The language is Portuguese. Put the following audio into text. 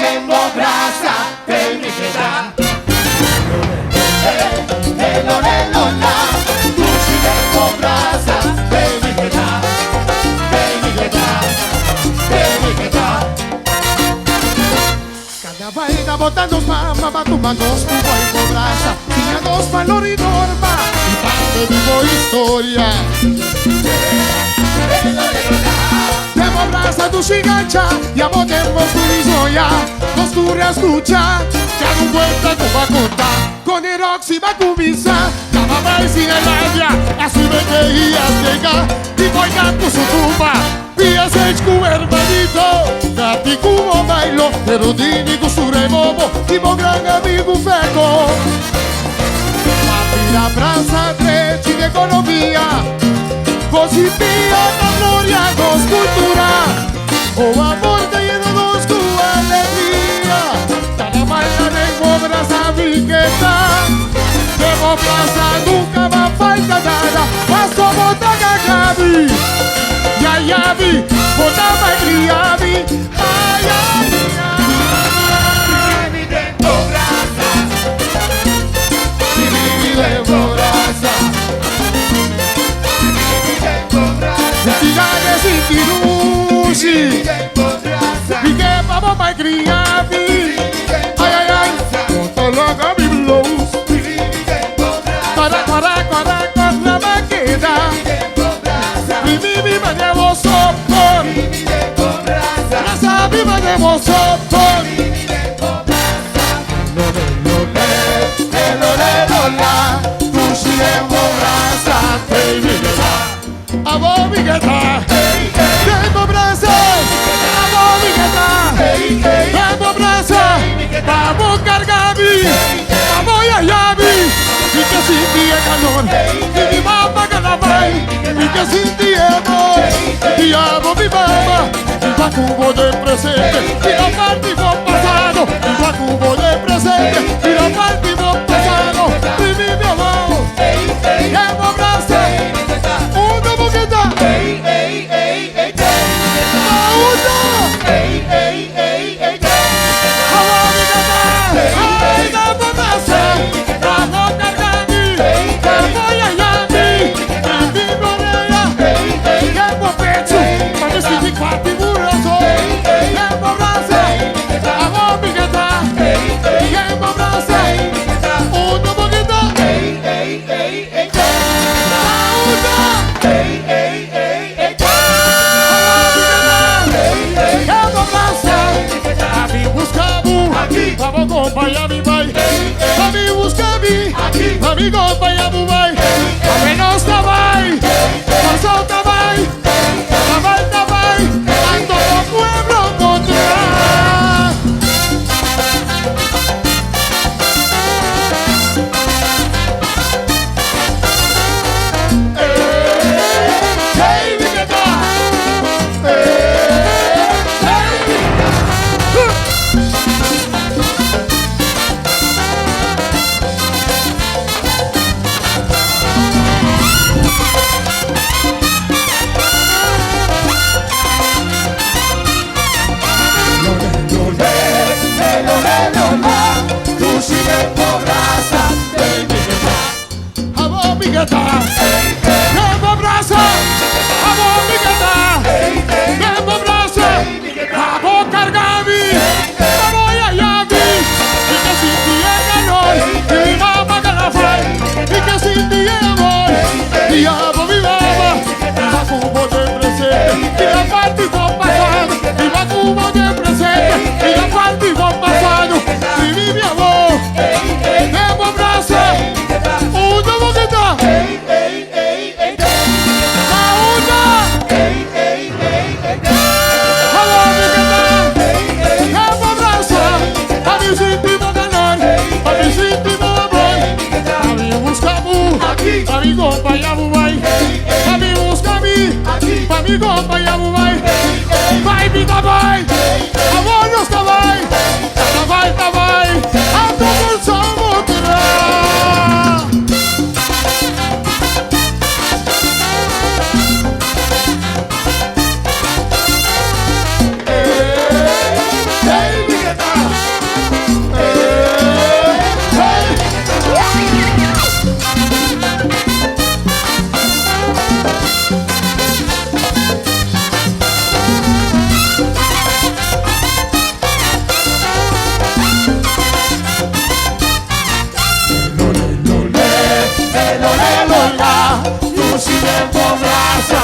brasa, te mi queda. Lola, tu si tengo brasa, te mi queda. Cada vaina botando os mama, batuma gosto, vai com brasa. Tinha dos valor e norma, e parte de boa história. Temo brasa do gigancha, e a botemos do risoia. Costuras ducha, que não aguenta com a conta. Com Eroxi vai começar, tava mais em Eládia. Assim vem que ia chegar, e vai cá com sutuba. Via seis com hermanito, gati com o bailo. Erudini com surebobo, e meu grande amigo Feco. A brasa trete de economia, positiva na glória dos cultura. O amor te llena dos com alegria. Cada baila tengo brasa viqueta. Tengo brasa nunca va falta nada. Paso bota cagabi, ya vi, bota bagriabi, ay ay ay. Mi tengo brasa, Mi tengo brasa, mi tengo brasa, tigane sin tirushi. mi tengo brasa, Mi que vamos pa' criarme. Ay, ay, ay. Todo lo que mi blues. mi tengo brasa, Para, con la maqueta. mi tengo brasa, Mi me llevo sopor. mi tengo brasa, Brasa, mi me llevo sopor. mi tengo brasa. Lola, tu si tengo brasa, te mi gueta. Amo mi gueta. Tengo brasa, amo mi gueta. Tengo brasa, vamos cargami. Vamos yayabi. Y que sin ti es calor. Y mi mamá canabay. Y que sin ti es amor. Y amo mi mamá. Y va cubo de presente. Y la partimos pasado. Y va cubo de presente. Y la partimos pasado. Y mi amor. Tengo brasa. Una boqueta. Amigo, vaya bubai, menos tabai, paso tabai, tabai, ando con pueblo contra. Hey, mi que ta, Tempo brasa, amo mi gata. Tempo brasa, amo cargami. Amo yayabi. Y que sin ti es calor. Y mi mamá calafay. Y que sin ti es amor. Y amo mi mamá. Y va cubo de presente. Y la partimos pasado. Y va cubo de presente. Y la partimos pasado. Y mi amor. Tempo brasa, una boqueta. Amigo, vaya bubai, amigo, busca mi, amigo, vaya bubai, vai, vida, vai, amor, não está vai, ando por Samotra. Hey, mi gata. levou o braço